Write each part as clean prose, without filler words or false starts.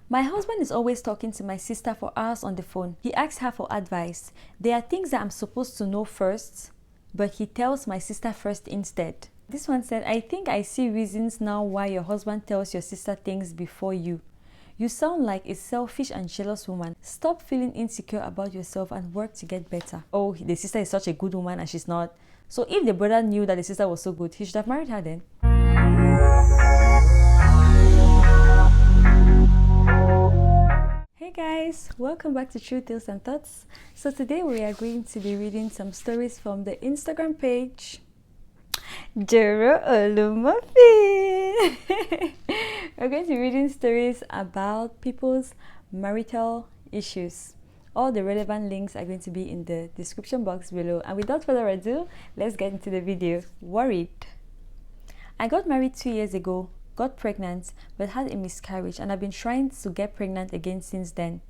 My husband is always talking to my sister for hours on the phone. He asks her for advice. There are things that I'm supposed to know first, but he tells my sister first instead. This one said, I think I see reasons now why your husband tells your sister things before you. You sound like a selfish and jealous woman. Stop feeling insecure about yourself and work to get better. Oh, the sister is such a good woman and she's not. So if the brother knew that the sister was so good, he should have married her then. Hey guys, welcome back to True Tales and Thoughts. So today we are going to be reading some stories from the Instagram page joroolumofin. We're going to be reading stories about people's marital issues. All the relevant links are going to be in the description box below. And without further ado, let's get into the video. Worried. I got married 2 years ago, got pregnant, but had a miscarriage, and I've been trying to get pregnant again since then.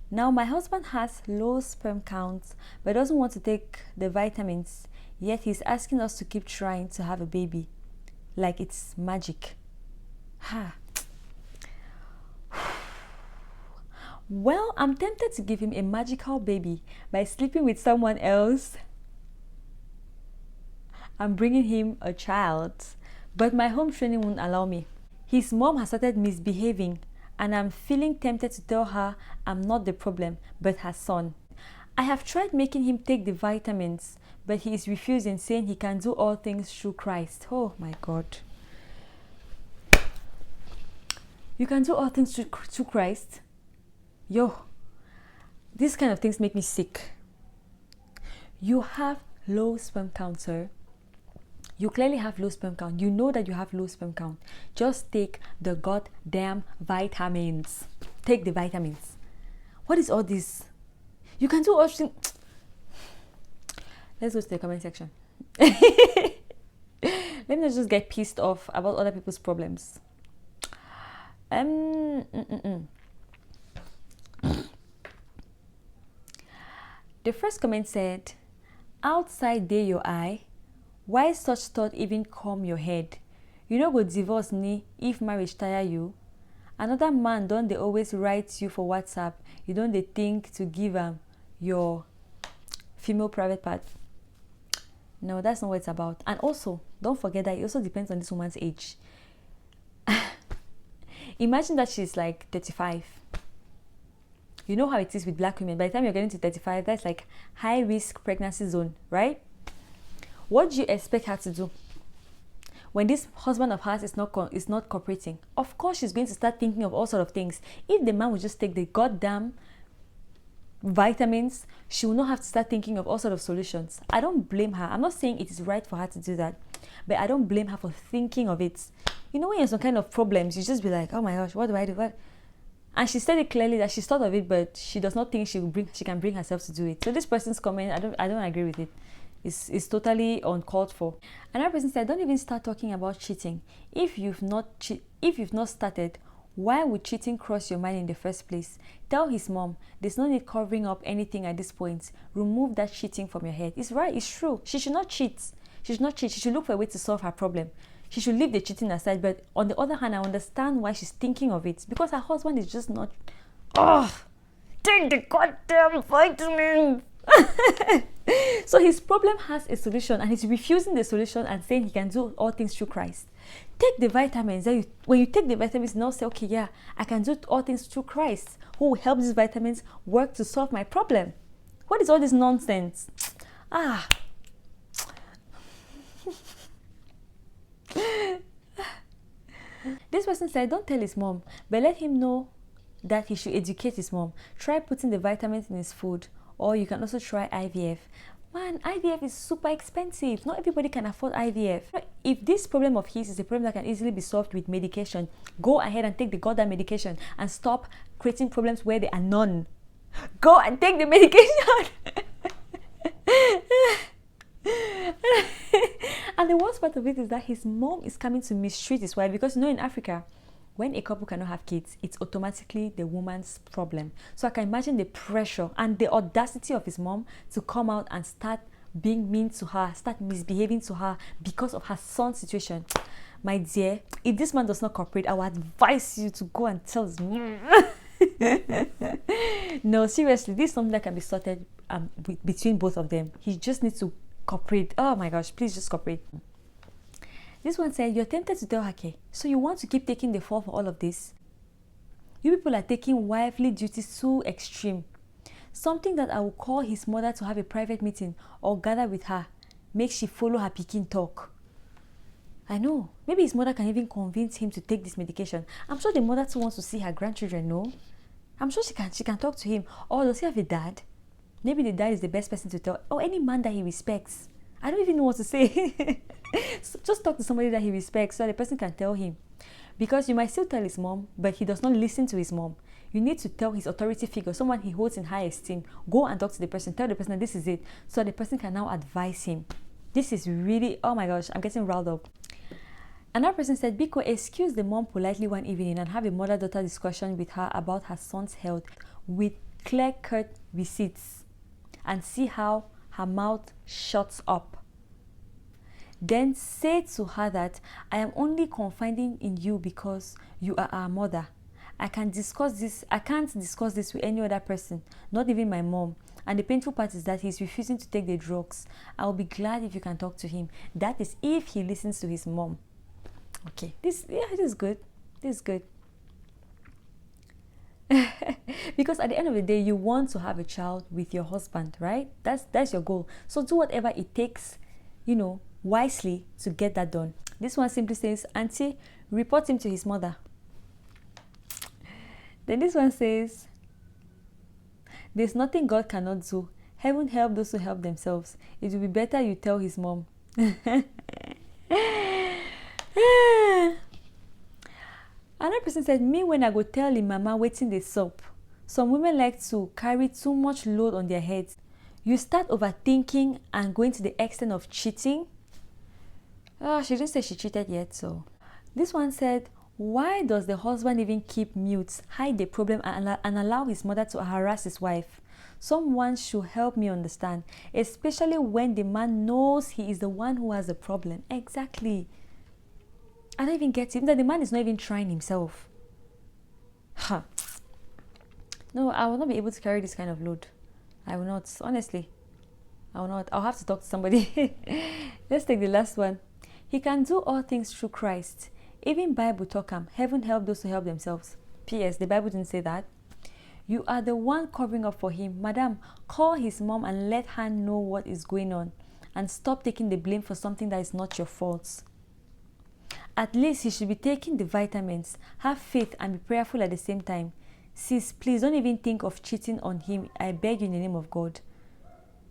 Now my husband has low sperm counts, but doesn't want to take the vitamins, yet he's asking us to keep trying to have a baby. Like it's magic. Well, I'm tempted to give him a magical baby by sleeping with someone else and bringing him a child. But my home training won't allow me. His mom has started misbehaving and I'm feeling tempted to tell her I'm not the problem, but her son. I have tried making him take the vitamins, but he is refusing, saying he can do all things through Christ. Oh my God. You can do all things through Christ? Yo, these kind of things make me sick. You have low sperm count, sir. You clearly have low sperm count. You know that you have low sperm count. Just take the goddamn vitamins. Take the vitamins. What is all this? You can do all things. Let's go to the comment section. Let me not just get pissed off about other people's problems. The first comment said, outside there your eye, why such thought even come your head? You no go divorce me if marriage tire you. Another man don't they always write you for WhatsApp, you don't they think to give your female private part. No, that's not what it's about. And also, don't forget that it also depends on this woman's age. Imagine that she's like 35. You know how it is with black women. By the time you're getting to 35, that's like high risk pregnancy zone, right? What do you expect her to do when this husband of hers is not cooperating? Of course, she's going to start thinking of all sorts of things. If the man would just take the goddamn vitamins, she will not have to start thinking of all sorts of solutions. I don't blame her. I'm not saying it is right for her to do that, but I don't blame her for thinking of it. You know, when you're some kind of problems, you just be like, oh my gosh, what do I do? What? And she said it clearly that she's thought of it, but she does not think she can bring herself to do it. So this person's comment, I don't agree with it. It's totally uncalled for. Another person said, don't even start talking about cheating. If you've not started, why would cheating cross your mind in the first place? Tell his mom, there's no need covering up anything at this point. Remove that cheating from your head. It's right, it's true. She should not cheat. She should not cheat. She should look for a way to solve her problem. She should leave the cheating aside. But on the other hand, I understand why she's thinking of it. Because her husband is just not... take the goddamn vitamins! So his problem has a solution and he's refusing the solution and saying he can do all things through Christ. Take the vitamins. When you take the vitamins, now say, okay, yeah, I can do all things through Christ, who will help these vitamins work to solve my problem. What is all this nonsense? This person said, don't tell his mom, but let him know that he should educate his mom. Try putting the vitamins in his food, or you can also try IVF. Man, IVF is super expensive. Not everybody can afford IVF. If this problem of his is a problem that can easily be solved with medication, go ahead and take the goddamn medication and stop creating problems where there are none. Go and take the medication. And the worst part of it is that his mom is coming to mistreat his wife, because you know in Africa, when a couple cannot have kids, it's automatically the woman's problem. So I can imagine the pressure and the audacity of his mom to come out and start being mean to her, start misbehaving to her because of her son's situation. My dear, if this man does not cooperate, I will advise you to go and tell his mom. No, seriously, this is something that can be sorted between both of them. He just needs to cooperate. Oh my gosh, please just cooperate. This one said, you're tempted to tell her, okay, so you want to keep taking the fall for all of this? You people are taking wifely duties too extreme. Something that I will call his mother to have a private meeting or gather with her, make she follow her pikin talk. I know, maybe his mother can even convince him to take this medication. I'm sure the mother too wants to see her grandchildren, no? I'm sure she can talk to him. Or does he have a dad? Maybe the dad is the best person to tell. Or any man that he respects. I don't even know what to say. So just talk to somebody that he respects so the person can tell him. Because you might still tell his mom, but he does not listen to his mom. You need to tell his authority figure, someone he holds in high esteem. Go and talk to the person. Tell the person that this is it. So the person can now advise him. This is really, oh my gosh, I'm getting riled up. Another person said, Biko, excuse the mom politely one evening and have a mother-daughter discussion with her about her son's health with clear-cut receipts and see how her mouth shuts up. Then say to her that I am only confiding in you because you are our mother. I can't discuss this with any other person, not even my mom. And the painful part is that he's refusing to take the drugs. I'll be glad if you can talk to him. That is if he listens to his mom. Okay, this is good. This is good. Because at the end of the day, you want to have a child with your husband, right? That's your goal. So do whatever it takes, wisely to get that done. This one simply says, Auntie, report him to his mother. Then this one says, there's nothing God cannot do. Heaven help those who help themselves. It will be better you tell his mom. Another person said, me when I go tell him mama waiting the soap. Some women like to carry too much load on their heads. You start overthinking and going to the extent of cheating. Oh, she didn't say she cheated yet, so. This one said, why does the husband even keep mute, hide the problem and allow his mother to harass his wife? Someone should help me understand, especially when the man knows he is the one who has the problem. Exactly. I don't even get it. That the man is not even trying himself. Huh. No, I will not be able to carry this kind of load. I will not. Honestly. I will not. I'll have to talk to somebody. Let's take the last one. He can do all things through Christ. Even Bible talk heaven help those who help themselves. P.S. The Bible didn't say that. You are the one covering up for him. Madam, call his mom and let her know what is going on. And stop taking the blame for something that is not your fault. At least he should be taking the vitamins. Have faith and be prayerful at the same time. Sis, please don't even think of cheating on him. I beg you in the name of God.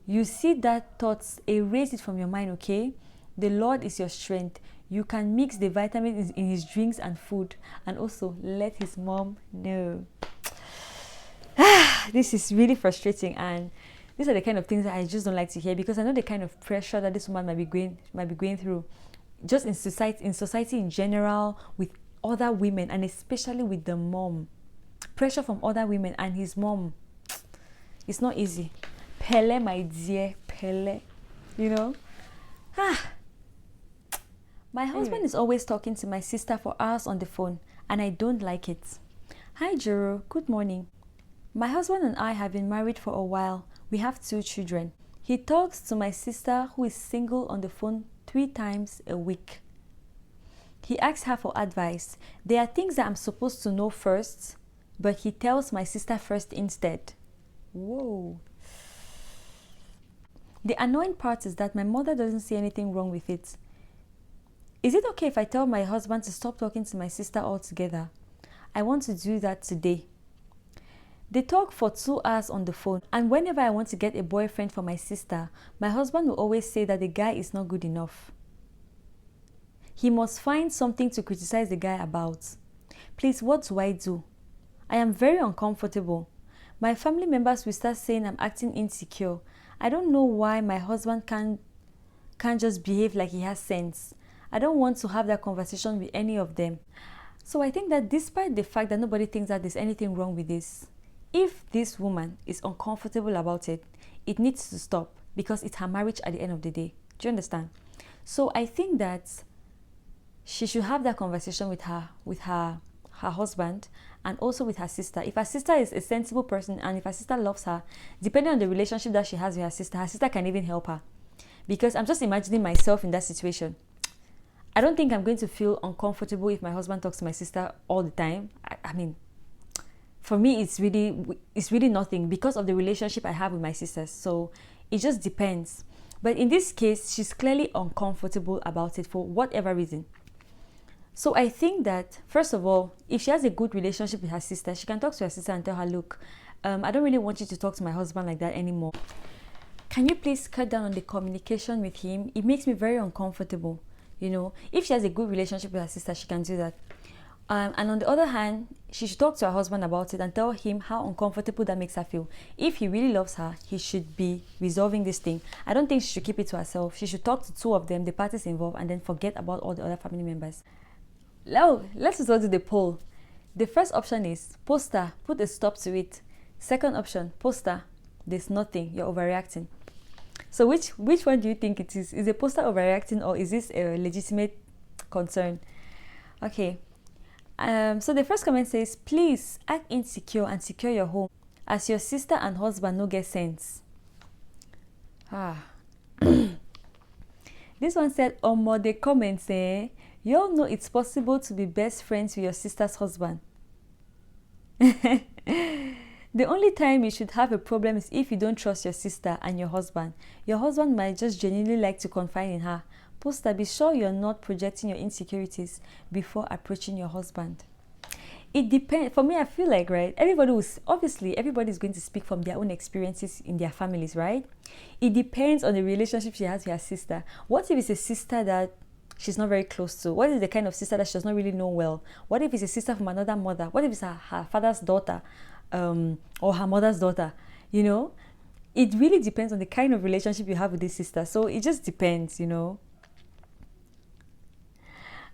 You see that thoughts, erase it from your mind, okay? The Lord is your strength. You can mix the vitamins in his drinks and food. And also let his mom know. This is really frustrating, and these are the kind of things that I just don't like to hear, because I know the kind of pressure that this woman might be going through, just in society in general, with other women, and especially with the mom. Pressure from other women and his mom. It's not easy. Pele, my dear, Pele. My husband is always talking to my sister for hours on the phone, and I don't like it. Hi, Joro. Good morning. My husband and I have been married for a while. We have 2 children. He talks to my sister, who is single, on the phone 3 times a week. He asks her for advice. There are things that I'm supposed to know first, but he tells my sister first instead. Whoa. The annoying part is that my mother doesn't see anything wrong with it. Is it okay if I tell my husband to stop talking to my sister altogether? I want to do that today. They talk for 2 hours on the phone, and whenever I want to get a boyfriend for my sister, my husband will always say that the guy is not good enough. He must find something to criticize the guy about. Please, what do I do? I am very uncomfortable. My family members will start saying I'm acting insecure. I don't know why my husband can't just behave like he has sense. I don't want to have that conversation with any of them. So I think that despite the fact that nobody thinks that there's anything wrong with this, if this woman is uncomfortable about it, it needs to stop, because it's her marriage at the end of the day. Do you understand? So I think that she should have that conversation with her husband, and also with her sister. If her sister is a sensible person, and if her sister loves her, depending on the relationship that she has with her sister can even help her. Because I'm just imagining myself in that situation. I don't think I'm going to feel uncomfortable if my husband talks to my sister all the time. I mean, for me, it's really nothing because of the relationship I have with my sisters. So it just depends. But in this case, she's clearly uncomfortable about it for whatever reason. So I think that, first of all, if she has a good relationship with her sister, she can talk to her sister and tell her, look, I don't really want you to talk to my husband like that anymore. Can you please cut down on the communication with him? It makes me very uncomfortable. If she has a good relationship with her sister, she can do that. And on the other hand, she should talk to her husband about it and tell him how uncomfortable that makes her feel. If he really loves her, he should be resolving this thing. I don't think she should keep it to herself. She should talk to two of them, the parties involved, and then forget about all the other family members. Now, let's resort to the poll. The first option is poster, put a stop to it. Second option, poster, there's nothing, you're overreacting. So which one do you think it is? Is a poster overreacting, or is this a legitimate concern? Okay. So the first comment says, please act insecure and secure your home, as your sister and husband no get sense. This one said, the comments say, you all know it's possible to be best friends with your sister's husband. The only time you should have a problem is if you don't trust your sister and your husband. Your husband might just genuinely like to confide in her. Poster, be sure you're not projecting your insecurities before approaching your husband. It depends. For me, I feel like, right, everybody's going to speak from their own experiences in their families, right? It depends on the relationship she has with her sister. What if it's a sister that she's not very close to? What is the kind of sister that she does not really know well? What if it's a sister from another mother? What if it's her father's daughter, or her mother's daughter? It really depends on the kind of relationship you have with this sister. So it just depends.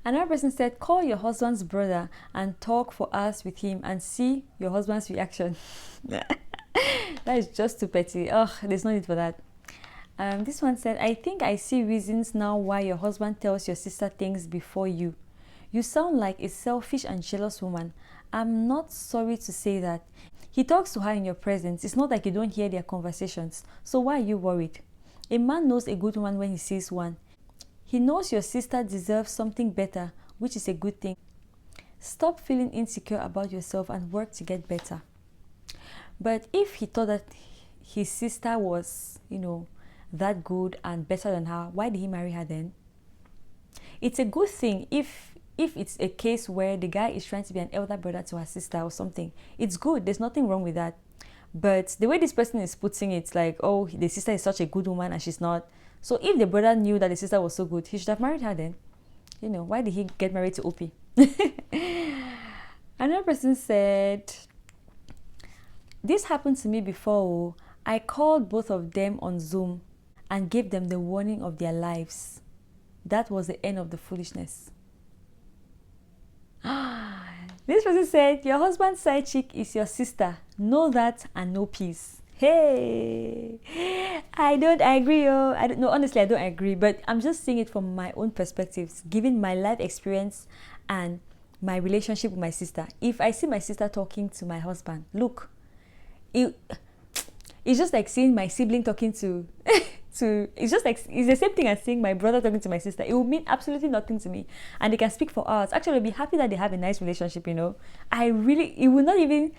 Another person said, call your husband's brother and talk for us with him and see your husband's reaction. That is just too petty. There's no need for that. This one said, I think I see reasons now why your husband tells your sister things before you. You sound like a selfish and jealous woman. I'm not sorry to say that. He talks to her in your presence. It's not like you don't hear their conversations. So why are you worried? A man knows a good woman when he sees one. He knows your sister deserves something better, which is a good thing. Stop feeling insecure about yourself and work to get better. But if he thought that his sister was, that good and better than her, why did he marry her then? It's a good thing if it's a case where the guy is trying to be an elder brother to her sister or something. It's good. There's nothing wrong with that. But the way this person is putting it, like, the sister is such a good woman and she's not. So if the brother knew that the sister was so good, he should have married her then. Why did he get married to Opie? Another person said, this happened to me before. I called both of them on Zoom and gave them the warning of their lives. That was the end of the foolishness. This person said, your husband's side chick is your sister. Know that and know peace. Hey, I don't agree. Honestly, I don't agree. But I'm just seeing it from my own perspectives, given my life experience and my relationship with my sister. If I see my sister talking to my husband, look, it's just like seeing my sibling talking to it's the same thing as seeing my brother talking to my sister. It will mean absolutely nothing to me, and they can speak for hours. Actually, I'll be happy that they have a nice relationship. It will not even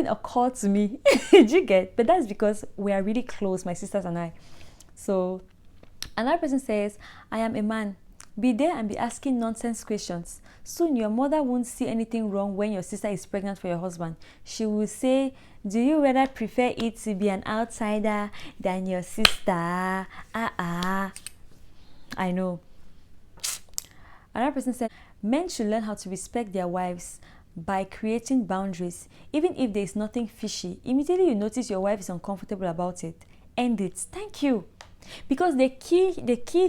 occur to me. Do you get? But that's because we are really close, my sisters and I. So another person says, I am a man. Be there and be asking nonsense questions. Soon your mother won't see anything wrong when your sister is pregnant for your husband. She will say, do you rather prefer it to be an outsider than your sister? I know. Another person said, men should learn how to respect their wives by creating boundaries. Even if there is nothing fishy, immediately you notice your wife is uncomfortable about it, end it. Thank you. Because the key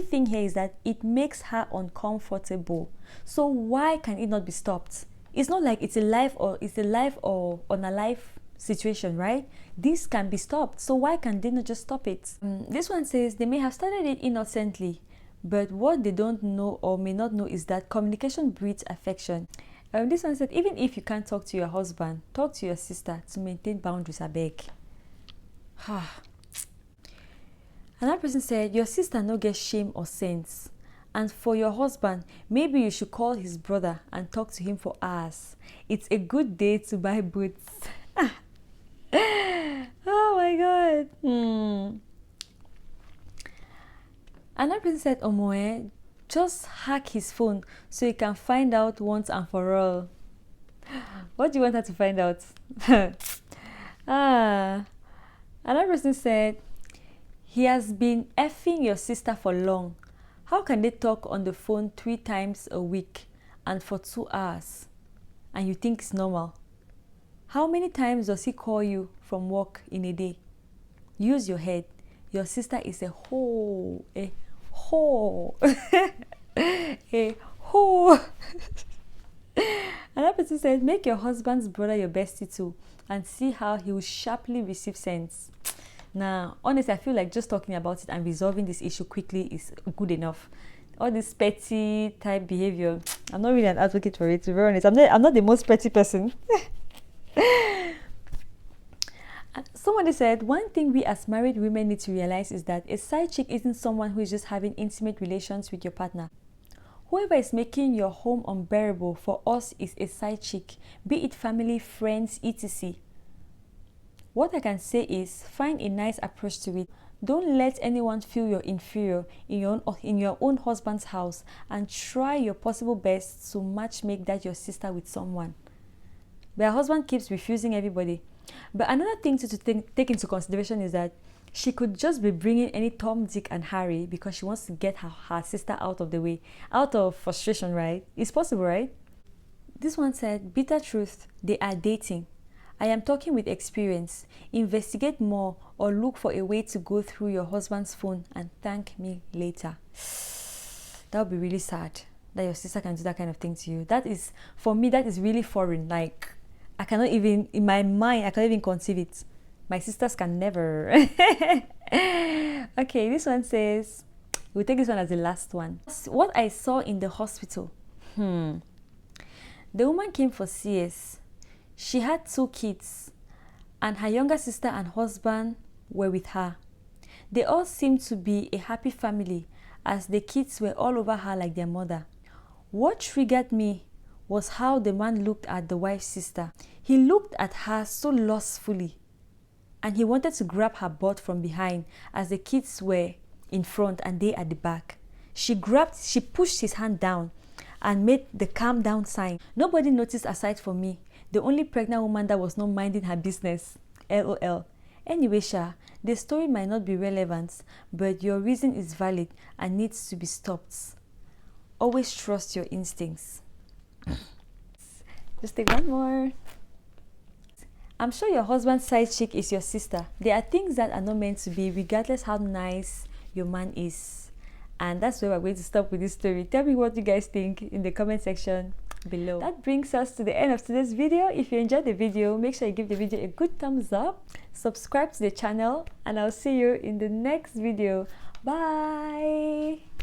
thing here is that it makes her uncomfortable. So why can it not be stopped? It's not like it's a life or on a life situation, right? This can be stopped. So why can they not just stop it? This one says they may have started it innocently, But what they don't know or may not know is that communication breeds affection. This one said, even if you can't talk to your husband, talk to your sister to maintain boundaries, I beg. Another person said, your sister no get shame or sense. And for your husband, maybe you should call his brother and talk to him for hours. It's a good day to buy boots. Oh my God. Another person said, Omoe, just hack his phone so you can find out once and for all. What do you want her to find out? Another person said, he has been effing your sister for long. How can they talk on the phone 3 times a week and for 2 hours? And you think it's normal? How many times does he call you from work in a day? Use your head. Your sister is a hoe. A hoe. A hoe. Another person said, make your husband's brother your bestie too and see how he will sharply receive sense. Now, honestly, I feel like just talking about it and resolving this issue quickly is good enough. All this petty type behavior, I'm not really an advocate for it, to be honest. I'm not the most petty person. Somebody said, one thing we as married women need to realize is that a side chick isn't someone who is just having intimate relations with your partner. Whoever is making your home unbearable for us is a side chick, be it family, friends, etc. What I can say is, find a nice approach to it. Don't let anyone feel you're inferior in your own husband's house, and try your possible best to matchmake that your sister with someone. But her husband keeps refusing everybody. But another thing to take into consideration is that she could just be bringing any Tom, Dick and Harry because she wants to get her sister out of the way, out of frustration, right? It's possible, right? This one said, bitter truth, they are dating. I am talking with experience. Investigate more or look for a way to go through your husband's phone and thank me later. That would be really sad that your sister can do that kind of thing to you. That is, for me, that is really foreign. Like, I cannot even, in my mind, I cannot even conceive it. My sisters can never. Okay, this one says, we'll take this one as the last one. What I saw in the hospital. The woman came for CS. She had 2 kids, and her younger sister and husband were with her. They all seemed to be a happy family, as the kids were all over her like their mother. What triggered me was how the man looked at the wife's sister. He looked at her so lustfully, and he wanted to grab her butt from behind as the kids were in front and they at the back. She pushed his hand down and made the calm down sign. Nobody noticed aside from me, the only pregnant woman that was not minding her business. LOL. Anyway, Sha, the story might not be relevant, but your reason is valid and needs to be stopped. Always trust your instincts. Just take one more. I'm sure your husband's side chick is your sister. There are things that are not meant to be, regardless how nice your man is. And that's where we're going to stop with this story. Tell me what you guys think in the comment section below. That brings us to the end of today's video. If you enjoyed the video, make sure you give the video a good thumbs up, subscribe to the channel, and I'll see you in the next video. Bye.